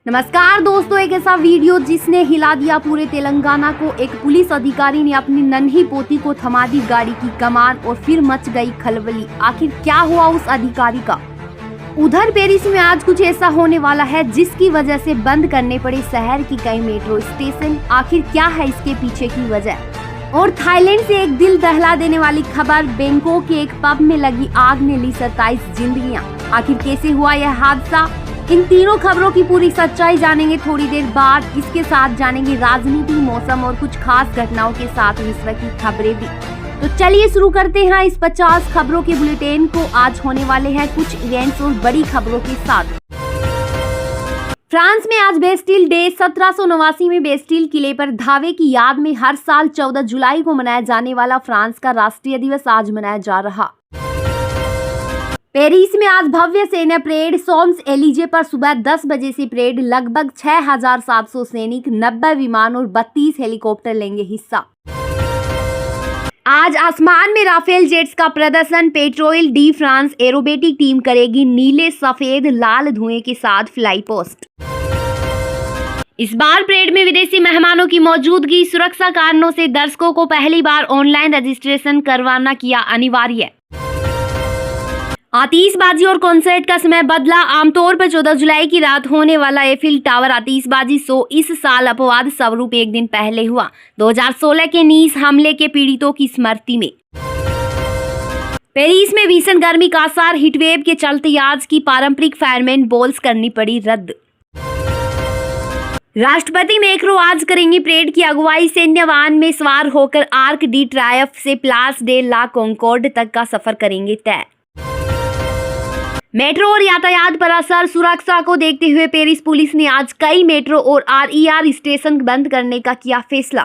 नमस्कार दोस्तों, एक ऐसा वीडियो जिसने हिला दिया पूरे तेलंगाना को। एक पुलिस अधिकारी ने अपनी नन्ही पोती को थमा दी गाड़ी की कमान और फिर मच गई खलबली। आखिर क्या हुआ उस अधिकारी का? उधर पेरिस में आज कुछ ऐसा होने वाला है जिसकी वजह से बंद करने पड़े शहर की कई मेट्रो स्टेशन। आखिर क्या है इसके पीछे की वजह? और थाईलैंड से एक दिल दहला देने वाली खबर, बैंकॉक के एक पब में लगी आग ने ली 27 जिंदगियां। आखिर कैसे हुआ यह हादसा? इन तीनों खबरों की पूरी सच्चाई जानेंगे थोड़ी देर बाद। इसके साथ जानेंगे राजनीति, मौसम और कुछ खास घटनाओं के साथ विश्व की खबरें भी। तो चलिए शुरू करते हैं इस 50 खबरों के बुलेटिन को। आज होने वाले हैं कुछ इवेंट्स और बड़ी खबरों के साथ। फ्रांस में आज बेस्टिल डे। 1789 में बेस्टिल किले पर धावे की याद में हर साल 14 जुलाई को मनाया जाने वाला फ्रांस का राष्ट्रीय दिवस आज मनाया जा रहा। पेरिस में आज भव्य सैन्य परेड। शॉम्स एलिजे पर सुबह 10 बजे से परेड। लगभग 6700 सैनिक, 90 विमान और 32 हेलीकॉप्टर लेंगे हिस्सा। आज आसमान में राफेल जेट्स का प्रदर्शन। Petrol D France aerobatic team करेगी नीले, सफेद, लाल धुएं के साथ फ्लाई पोस्ट। इस बार परेड में विदेशी मेहमानों की मौजूदगी। सुरक्षा कारणों से दर्शकों को पहली बार ऑनलाइन रजिस्ट्रेशन करवाना किया अनिवार्य। आतिशबाजी और कॉन्सर्ट का समय बदला। आमतौर पर 14 जुलाई की रात होने वाला एफिल टावर आतिशबाजी शो इस साल अपवाद स्वरूप एक दिन पहले हुआ, 2016 के नीस हमले के पीड़ितों की स्मृति में। पेरिस में भीषण गर्मी का आसार। हीटवेव के चलते आज की पारंपरिक फायरमैन बॉल्स करनी पड़ी रद्द। राष्ट्रपति मैक्रो आज करेंगे परेड की अगुवाई। सैन्य वाहन में सवार होकर आर्क डी ट्रायम्फ से प्लास डे ला कॉन्कॉर्ड तक का सफर करेंगे तय। मेट्रो और यातायात पर असर। सुरक्षा को देखते हुए पेरिस पुलिस ने आज कई मेट्रो और आरईआर स्टेशन बंद करने का किया फैसला।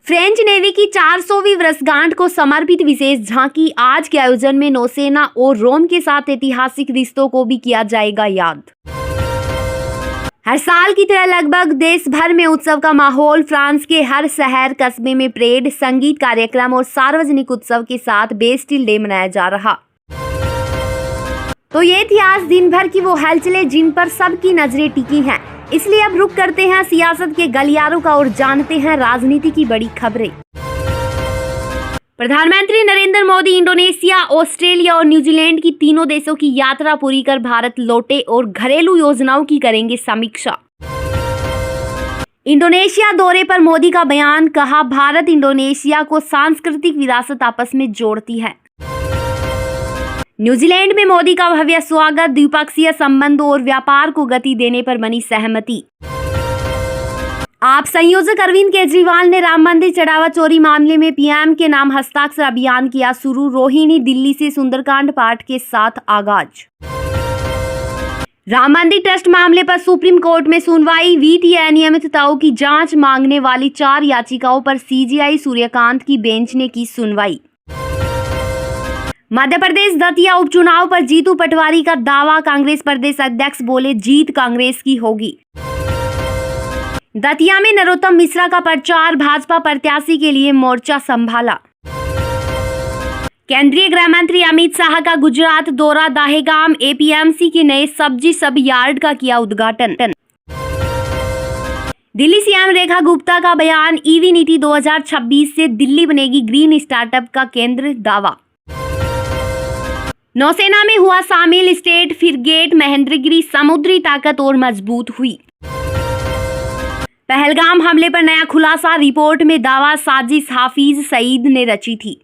फ्रेंच नेवी की 400वीं वर्षगांठ को समर्पित विशेष झांकी। आज के आयोजन में नौसेना और रोम के साथ ऐतिहासिक रिश्तों को भी किया जाएगा याद। हर साल की तरह लगभग देश भर में उत्सव का माहौल। फ्रांस के हर शहर कस्बे में परेड, संगीत कार्यक्रम और सार्वजनिक उत्सव के साथ बेस्टिल डे मनाया जा रहा। तो ये थी आज दिन भर की वो हलचलें जिन पर सबकी नजरें टिकी हैं। इसलिए अब रुक करते हैं सियासत के गलियारों का और जानते हैं राजनीति की बड़ी खबरें। प्रधानमंत्री नरेंद्र मोदी इंडोनेशिया, ऑस्ट्रेलिया और न्यूजीलैंड की तीनों देशों की यात्रा पूरी कर भारत लौटे और घरेलू योजनाओं की करेंगे समीक्षा। इंडोनेशिया दौरे पर मोदी का बयान। कहा, भारत इंडोनेशिया को सांस्कृतिक विरासत आपस में जोड़ती है। न्यूजीलैंड में मोदी का भव्य स्वागत। द्विपक्षीय संबंधों और व्यापार को गति देने पर बनी सहमति। आप संयोजक अरविंद केजरीवाल ने राम मंदिर चढ़ावा चोरी मामले में पीएम के नाम हस्ताक्षर अभियान किया शुरू। रोहिणी दिल्ली से सुंदरकांड पाठ के साथ आगाज। राम मंदिर ट्रस्ट मामले पर सुप्रीम कोर्ट में सुनवाई। वित्तीय अनियमितताओं की जांच मांगने वाली 4 याचिकाओं पर सीजेआई सूर्यकांत की बेंच ने की सुनवाई। मध्य प्रदेश दतिया उपचुनाव पर जीतू पटवारी का दावा। कांग्रेस प्रदेश अध्यक्ष बोले, जीत कांग्रेस की होगी। दतिया में नरोत्तम मिश्रा का प्रचार। भाजपा प्रत्याशी के लिए मोर्चा संभाला। केंद्रीय गृह मंत्री अमित शाह का गुजरात दौरा। दहेगाम एपीएमसी के नए सब्जी सब यार्ड का किया उद्घाटन। दिल्ली सीएम रेखा गुप्ता का बयान। ईवी नीति 2026 से दिल्ली बनेगी ग्रीन स्टार्टअप का केंद्र, दावा। नौसेना में हुआ शामिल। स्टेट फ्रिगेट महेंद्रगिरी समुद्री ताकत और मजबूत हुई। पहलगाम हमले पर नया खुलासा। रिपोर्ट में दावा, साजिश हाफिज सईद ने रची थी।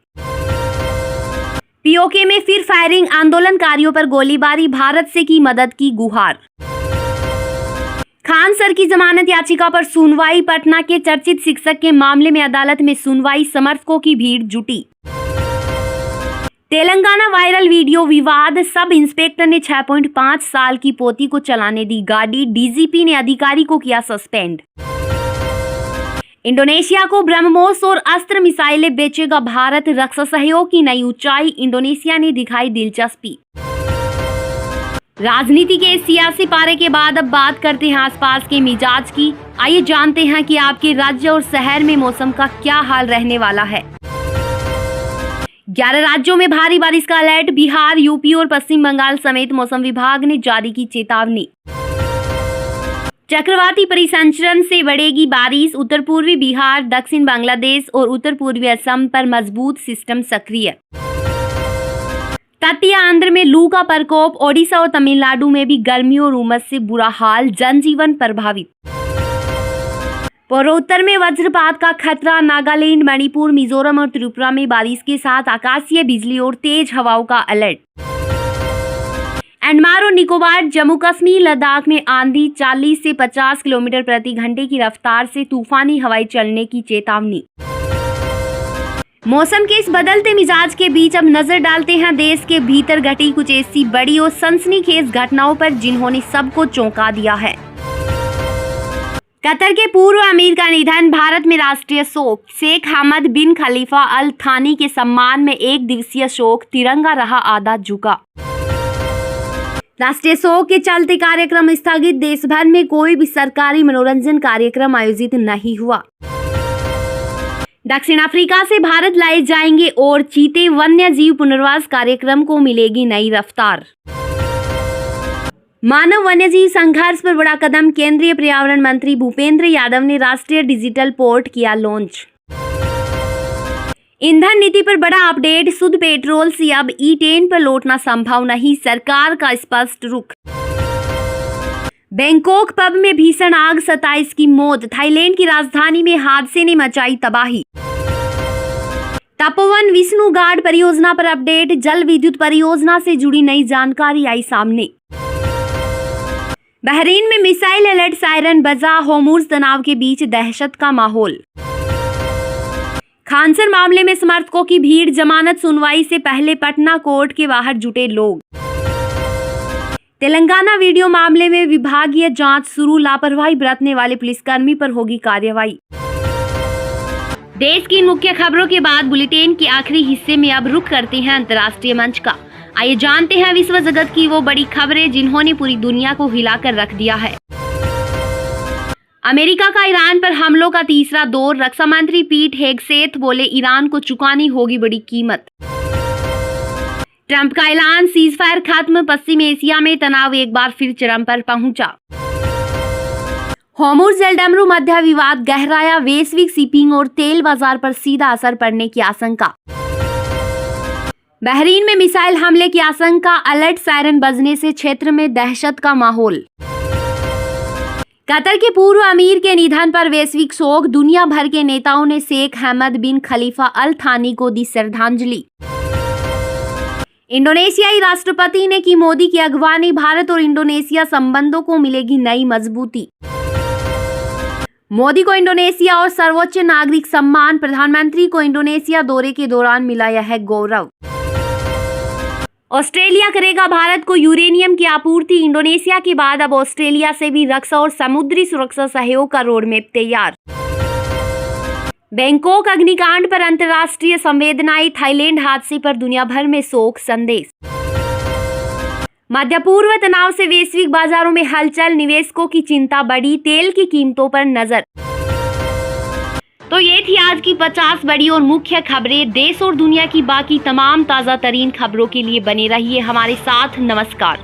पीओके में फिर फायरिंग। आंदोलनकारियों पर गोलीबारी। भारत से की मदद की गुहार। खान सर की जमानत याचिका पर सुनवाई। पटना के चर्चित शिक्षक के मामले में अदालत में सुनवाई। समर्थकों की भीड़ जुटी। तेलंगाना वायरल वीडियो विवाद। सब इंस्पेक्टर ने 6.5 साल की पोती को चलाने दी गाड़ी। डीजीपी ने अधिकारी को किया सस्पेंड। इंडोनेशिया को ब्रह्मोस और अस्त्र मिसाइलें बेचेगा भारत। रक्षा सहयोग की नई ऊंचाई। इंडोनेशिया ने दिखाई दिलचस्पी। राजनीति के सियासी पारे के बाद अब बात करते हैं आसपास के मिजाज की। आइए जानते हैं कि आपके राज्य और शहर में मौसम का क्या हाल रहने वाला है। 11 राज्यों में भारी बारिश का अलर्ट। बिहार, यूपी और पश्चिम बंगाल समेत मौसम विभाग ने जारी की चेतावनी। चक्रवाती परिसंचरण से बढ़ेगी बारिश, उत्तर पूर्वी बिहार, दक्षिण बांग्लादेश और उत्तर पूर्वी असम पर मजबूत सिस्टम सक्रिय। तटीय आंध्र में लू का प्रकोप, ओडिशा और तमिलनाडु में भी गर्मी और उमस से बुरा हाल, जनजीवन प्रभावित। पूर्वोत्तर में वज्रपात का खतरा, नागालैंड, मणिपुर, मिजोरम और त्रिपुरा में बारिश के साथ आकाशीय बिजली और तेज हवाओं का अलर्ट। अंडमान और निकोबार, जम्मू कश्मीर, लद्दाख में आंधी 40 से 50 किलोमीटर प्रति घंटे की रफ्तार से तूफानी हवाएं चलने की चेतावनी। मौसम के इस बदलते मिजाज के बीच अब नजर डालते हैं देश के भीतर घटी कुछ ऐसी बड़ी और सनसनीखेज घटनाओं पर जिन्होंने सबको चौंका दिया है। कतर के पूर्व अमीर का निधन, भारत में राष्ट्रीय शोक। शेख हमद बिन खलीफा अल थानी के सम्मान में एक दिवसीय शोक, तिरंगा रहा आधा झुका। राष्ट्रीय शोक के चलते कार्यक्रम स्थगित, देश भर में कोई भी सरकारी मनोरंजन कार्यक्रम आयोजित नहीं हुआ। दक्षिण अफ्रीका से भारत लाए जाएंगे और चीते, वन्य जीव पुनर्वास कार्यक्रम को मिलेगी नई रफ्तार। मानव वन्यजीव संघर्ष पर बड़ा कदम, केंद्रीय पर्यावरण मंत्री भूपेंद्र यादव ने राष्ट्रीय डिजिटल पोर्ट किया लॉन्च। ईंधन नीति पर बड़ा अपडेट, शुद्ध पेट्रोल से अब E10 पर लौटना संभव नहीं, सरकार का स्पष्ट रुख। बैंकॉक पब में भीषण आग, 27 की मौत। थाईलैंड की राजधानी में हादसे ने मचाई तबाही। तपोवन विष्णु घाट परियोजना पर अपडेट, जल विद्युत परियोजना से जुड़ी नई जानकारी आई सामने। बहरीन में मिसाइल अलर्ट सायरन बजा, होर्मुज़ तनाव के बीच दहशत का माहौल। खानसर मामले में समर्थकों की भीड़, जमानत सुनवाई से पहले पटना कोर्ट के बाहर जुटे लोग। तेलंगाना वीडियो मामले में विभागीय जांच शुरू, लापरवाही बरतने वाले पुलिसकर्मी पर होगी कार्रवाई। देश की मुख्य खबरों के बाद बुलेटिन के आखिरी हिस्से में अब रुख करते हैं अंतर्राष्ट्रीय मंच का। आइए जानते हैं विश्व जगत की वो बड़ी खबरें जिन्होंने पूरी दुनिया को हिलाकर रख दिया है। अमेरिका का ईरान पर हमलों का तीसरा दौर, रक्षा मंत्री पीट हेगसेथ बोले ईरान को चुकानी होगी बड़ी कीमत। ट्रंप का ऐलान, सीजफायर खत्म, पश्चिम एशिया में तनाव एक बार फिर चरम पर पहुंचा। होर्मुज़ जलडमरू मध्य विवाद गहराया, वैश्विक शिपिंग और तेल बाजार पर सीधा असर पड़ने की आशंका। बहरीन में मिसाइल हमले की आशंका, अलर्ट सायरन बजने से क्षेत्र में दहशत का माहौल। कतर के पूर्व अमीर के निधन पर वैश्विक शोक, दुनिया भर के नेताओं ने शेख हमद बिन खलीफा अल थानी को दी श्रद्धांजलि। इंडोनेशियाई राष्ट्रपति ने की मोदी की अगवानी, भारत और इंडोनेशिया संबंधों को मिलेगी नई मजबूती। मोदी को इंडोनेशिया और सर्वोच्च नागरिक सम्मान, प्रधानमंत्री को इंडोनेशिया दौरे के दौरान मिला यह गौरव। ऑस्ट्रेलिया करेगा भारत को यूरेनियम की आपूर्ति, इंडोनेशिया के बाद अब ऑस्ट्रेलिया से भी रक्षा और समुद्री सुरक्षा सहयोग का रोडमैप तैयार। बैंकॉक अग्निकांड पर अंतर्राष्ट्रीय संवेदनाएं, थाईलैंड हादसे पर दुनिया भर में शोक संदेश। मध्य पूर्व तनाव से वैश्विक बाजारों में हलचल, निवेशकों की चिंता बढ़ी, तेल की कीमतों पर नजर। तो ये थी आज की 50 बड़ी और मुख्य खबरें। देश और दुनिया की बाकी तमाम ताज़ा तरीन खबरों के लिए बने रहिए हमारे साथ। नमस्कार।